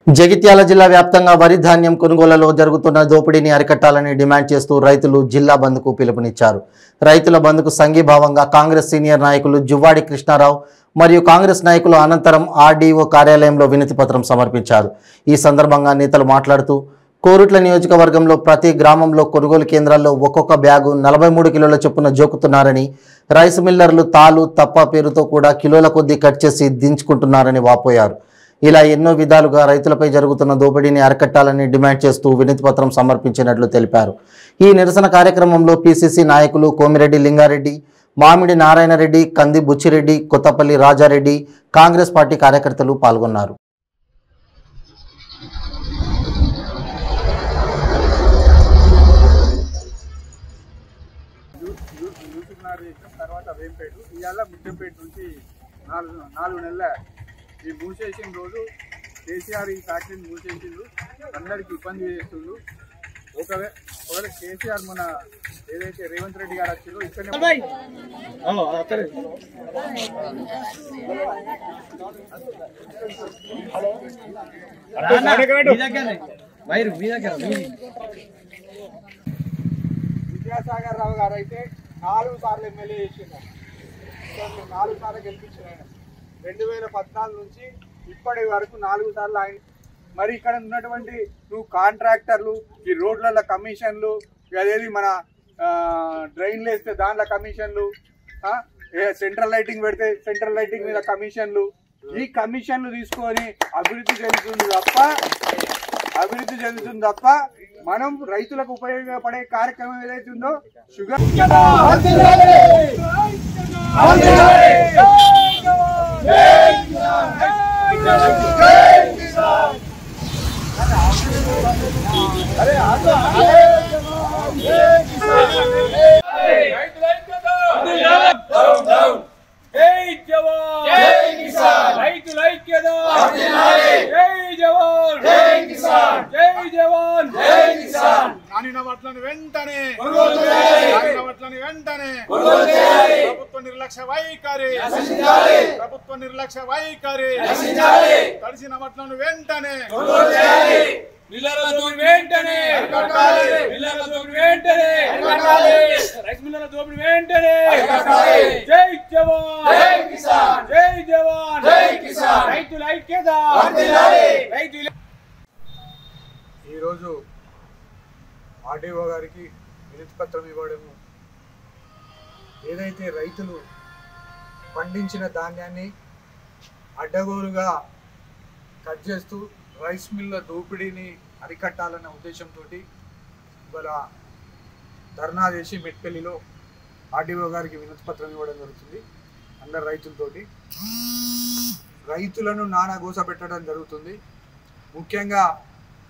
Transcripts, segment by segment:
జగిత్యాల జిల్లా వ్యాప్తంగా వరి ధాన్యం కొనుగోలులో జరుగుతున్న దోపిడీని అరికట్టాలని డిమాండ్ చేస్తూ రైతులు జిల్లా బంద్కు పిలుపునిచ్చారు. రైతుల బంద్కు సంఘీభావంగా కాంగ్రెస్ సీనియర్ నాయకులు జువ్వాడి కృష్ణారావు మరియు కాంగ్రెస్ నాయకులు అనంతరం ఆర్డీఓ కార్యాలయంలో వినతిపత్రం సమర్పించారు. ఈ సందర్భంగా నేతలు మాట్లాడుతూ కోరుట్ల నియోజకవర్గంలో ప్రతి గ్రామంలో కొనుగోలు కేంద్రాల్లో ఒక్కొక్క బ్యాగు 43 కిలోల చొప్పున జోకుతున్నారని, రైస్ మిల్లర్లు తాలు తప్ప పేరుతో కూడా కిలోల కొద్దీ కట్ చేసి దించుకుంటున్నారని వాపోయారు. ఇలా ఎన్నో విధాలుగా రైతులపై జరుగుతున్న దోపిడీని అరికట్టాలని డిమాండ్ చేస్తూ వినతిపత్రం సమర్పించినట్లు తెలిపారు. ఈ నిరసన కార్యక్రమంలో పిసిసి నాయకులు కోమిరెడ్డి లింగారెడ్డి, మామిడి నారాయణరెడ్డి, కంది బుచ్చిరెడ్డి, కొత్తపల్లి రాజారెడ్డి, కాంగ్రెస్ పార్టీ కార్యకర్తలు పాల్గొన్నారు. ఈ మూసేసిన రోజు కేసీఆర్ ఈ ఫ్యాక్టరీని మూసేసిండు, అందరికి ఇబ్బంది చేస్తుండ్రు. ఒకవేళ కేసీఆర్ మన ఏదైతే రేవంత్ రెడ్డి గారు వచ్చిందో ఇక్కడనే విద్యాసాగర్ రావు గారు అయితే 4 సార్లు ఎమ్మెల్యే చేసిండు. 4 సార్లు గెలిపించిన 2014 నుంచి ఇప్పటి వరకు 4 సార్లు ఆయన. మరి ఇక్కడ ఉన్నటువంటి నువ్వు కాంట్రాక్టర్లు, ఈ రోడ్ల కమిషన్లు, అదేది మన డ్రైన్లు వేస్తే దాంట్లో కమిషన్లు, సెంట్రల్ లైటింగ్ పెడితే సెంట్రల్ లైటింగ్ మీద కమిషన్లు, ఈ కమిషన్లు తీసుకొని అభివృద్ధి చెందుతుంది తప్ప మనం రైతులకు ఉపయోగపడే కార్యక్రమం ఏదైతే ఉందో షుగర్ వెంటనే ప్రభుత్వ నిర్లక్ష్య వైఖరి తడిసిన వడ్లను వెంటనే రైస్ మిల్లర్ల దోపిడీ వెంటనే. జై జవాన్ జై జవాన్ రైతుల ఐక్యత. ఈరోజు ఆర్డీఓ గారికి వినతి పత్రం ఇవ్వడము, ఏదైతే రైతులు పండించిన ధాన్యాన్ని అడ్డగోలుగా కట్ చేస్తూ రైస్ మిల్ల దోపిడీని అరికట్టాలన్న ఉద్దేశంతో ఇవాళ ధర్నా చేసి మెట్పల్లిలో ఆర్డీఓ గారికి వినతి పత్రం ఇవ్వడం జరుగుతుంది. అందరు రైతులతోటి రైతులను నానా గోస పెట్టడం జరుగుతుంది. ముఖ్యంగా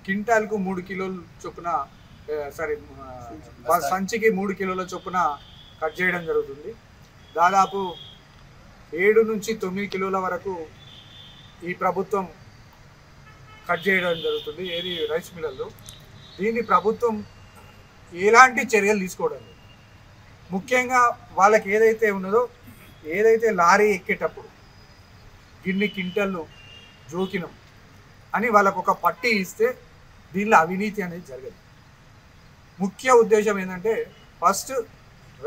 క్వింటాల్కు 3 కిలోల చొప్పున సంచికి 3 కిలోల చొప్పున కట్ చేయడం జరుగుతుంది. దాదాపు 7 నుంచి 9 కిలోల వరకు ఈ ప్రభుత్వం కట్ చేయడం జరుగుతుంది ఏది రైస్ మిల్లర్లు. దీన్ని ప్రభుత్వం ఎలాంటి చర్యలు తీసుకోవడం లేదు. ముఖ్యంగా వాళ్ళకి ఏదైతే ఉన్నదో, ఏదైతే లారీ ఎక్కేటప్పుడు గిన్ని క్వింటళ్ళు జోకినం అని వాళ్ళకు ఒక పట్టీ ఇస్తే దీనిలో అవినీతి అనేది జరగదు. ముఖ్య ఉద్దేశం ఏంటంటే ఫస్ట్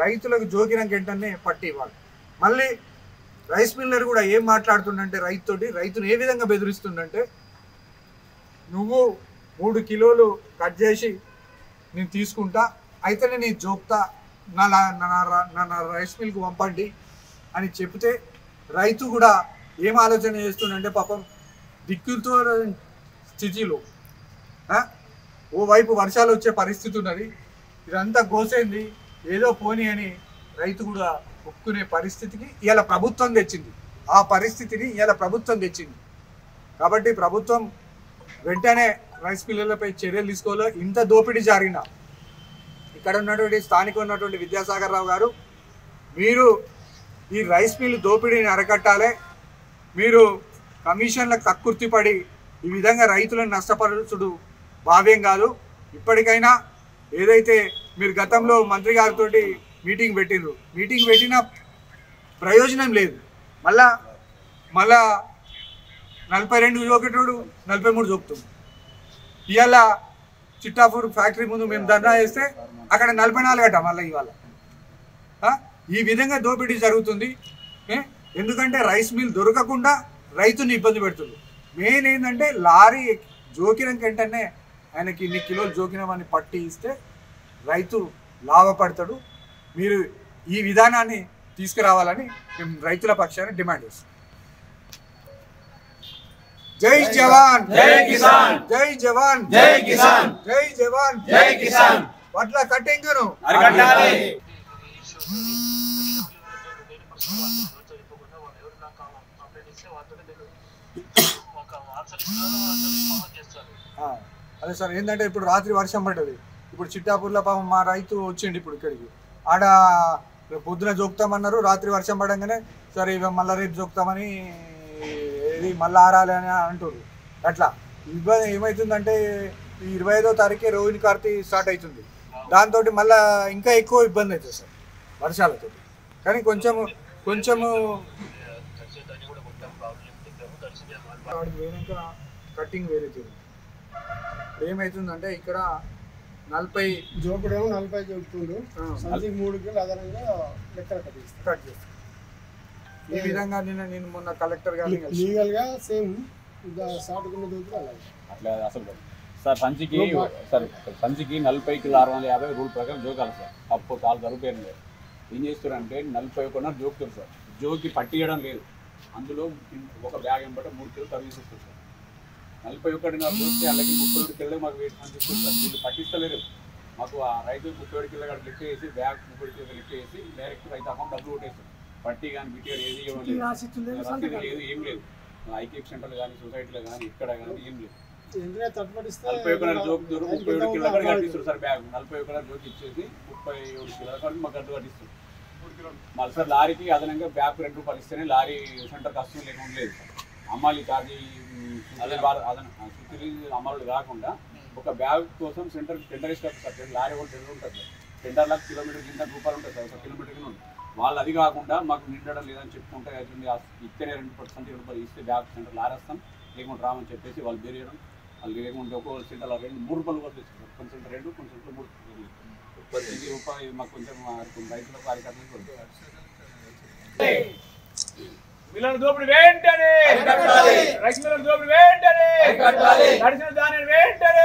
రైతులకు జోకినం వెంటనే పట్టీ ఇవ్వాలి. మళ్ళీ రైస్ మిల్లర్ కూడా ఏం మాట్లాడుతుండంటే రైతును ఏ విధంగా బెదిరిస్తుండంటే, నువ్వు 3 కిలోలు కట్ చేసి నేను తీసుకుంటా, అయితేనే నేను జోక్తా, నా రైస్ మిల్కు పంపండి అని చెప్తే రైతు కూడా ఏం ఆలోచన చేస్తుండంటే, పాపం దిక్కుతో స్థితిలో ఓవైపు వర్షాలు వచ్చే పరిస్థితి ఉన్నది, ఇదంతా గోసేంది ఏదో పోనీ అని రైతు కూడా ఒప్పుకునే పరిస్థితికి ఇవాళ ప్రభుత్వం తెచ్చింది. ఆ పరిస్థితిని ఇవాళ ప్రభుత్వం తెచ్చింది. కాబట్టి ప్రభుత్వం వెంటనే రైస్ మిల్లర్లపై చర్యలు తీసుకోవాలి. ఇంత దోపిడీ జరిగినా ఇక్కడ ఉన్నటువంటి స్థానికంగా ఉన్నటువంటి విద్యాసాగర్ రావు గారు, మీరు ఈ రైస్ మిల్ దోపిడీని అరకట్టాలి. మీరు కమిషన్లకు కక్కుర్తిపడి ఈ విధంగా రైతులను నష్టపరచుడు భావ్యం కాదు. ఇప్పటికైనా ఏదైతే మీరు గతంలో మంత్రి గారితో మీటింగ్ పెట్టిన ప్రయోజనం లేదు. మళ్ళా 42 జోకేటోడు 43 జోకుతుంది. ఇవాళ చిట్టాపూర్ ఫ్యాక్టరీ ముందు మేము ధర్నా చేస్తే అక్కడ 44 అట మళ్ళీ ఇవాళ. ఈ విధంగా దోపిడీ జరుగుతుంది. ఎందుకంటే రైస్ మిల్ దొరకకుండా రైతుని ఇబ్బంది పెడుతుంది. మెయిన్ ఏంటంటే లారీ జోకిన వెంటనే ఆయనకి ఇన్ని కిలోలు జోకినామని పట్టి ఇస్తే రైతు లాభపడతాడు. మీరు ఈ విధానాన్ని తీసుకురావాలని మేము రైతుల పక్షాన్ని డిమాండ్ చేస్తాం. జై జవాన్ జై కిసాన్, జై జవాన్ జై కిసాన్, జై జవాన్ జై కిసాన్. వడ్ల కట్టింగును అరికట్టాలి. అదే సార్, ఏంటంటే ఇప్పుడు రాత్రి వర్షం పడ్డది. ఇప్పుడు చిట్టాపూర్లో పాపం మా రైతు వచ్చిండు ఇప్పుడు ఇక్కడికి. ఆడ పొద్దున జోకుతామన్నారు, రాత్రి వర్షం పడంగానే సరే ఇక మళ్ళీ రేపు జోకుతామని ఇది మళ్ళీ ఆరాలి అని అంటారు. అట్లా ఇబ్బంది ఏమవుతుందంటే 25వ తారీఖే రోహిణి కార్తీ స్టార్ట్ అవుతుంది. దాంతో మళ్ళీ ఇంకా ఎక్కువ ఇబ్బంది అవుతుంది సార్ వర్షాలతో. కానీ కొంచెము పోయినాక కట్టింగ్ వేరే తీరు. ఏమవుతుందంటే ఇక్కడ 40 జోకుడేమో 40 జోకుతుండు, 3 కిలో అదనంగా లెక్కలు కట్ చేస్తాను. ఈ విధంగా నేను మొన్న కలెక్టర్ గారిని లీగల్గా సేమ్ సాటుకున్న దోకుడు అలాగే అట్లా అసలు సార్ సంచికి 40 కిలో 650 రూల్ ప్రకారం జోకాలి సార్. అప్పు చాలా జరుగుతుంది. ఏం చేస్తారంటే 41 జోకుతారు సార్. జోకి పట్టియడం లేదు. అందులో ఒక బ్యాగ్ ఎంబట 3 కిలో సర్వీస్ ఇస్తారు సార్. 41 జోక్తే అలాగే 31 కిలో మాకు వెయిట్ పంపిస్తుంది సార్. వీళ్ళు పట్టిస్తలేరు. మాకు ఆ రైతు 31 కిలో కాడ లెక్క వేసి బ్యాగ్ 30 కిలో లెక్క వేసి డైరెక్ట్ రైతు అకౌంట్ డబ్బులు కొట్టేస్తారు. పట్టి కానీ బిట్టి ఏది లేదు, ఏం లేదు. ఐకేప్ సెంటర్లు కానీ సొసైటీలో కానీ ఇక్కడ కానీ ఏం లేదు. 41 జోకుతారు, 37 కిలో కాడ కట్టిస్తారు సార్. బ్యాగ్ 41 జోకి ఇచ్చేసి 37 కిలో కాడ మాకు గడ్డు కట్టిస్తారు. మళ్ళీ సార్ లారీకి అదనంగా బ్యాగ్ ₹2 ఇస్తేనే లారీ సెంటర్ కష్టం లేకుండా లేదు సార్. అమ్మాలి ఛార్జీ అమలు కాకుండా ఒక బ్యాగ్ కోసం టెండర్ ఇస్తారు సార్. లారీ కూడా టెండర్ ఉంటుంది సార్. టెండర్లకు కిలోమీటర్ కింద ₹1 ఉంటుంది సార్. ఒక కిలోమీటర్ కింద ఉంటుంది. వాళ్ళు అది కాకుండా మాకు నిండడం లేదని చెప్పుకుంటే ఇస్తేనే ₹2 ఇస్తే బ్యాగ్ సెంటర్ లారేస్తాం, లేకుంటే రామని చెప్పేసి వాళ్ళు బేరేయడం. వాళ్ళు లేకుంటే ఒక్కొక్క సెంటర్ ₹3 కూడా తెచ్చుకుంటారు. కొన్ని సెంటర్ 2, కొన్ని సెంటర్ 3. ఇది రూపాయలు మాకు కొంచెం రైతులకు కార్యకర్తలకు మిల్లర్ దోపిడీ వెంటనే రైస్ మిల్లర్ దోపిడీ వెంటనే నడిచిన దానిని వెంటనే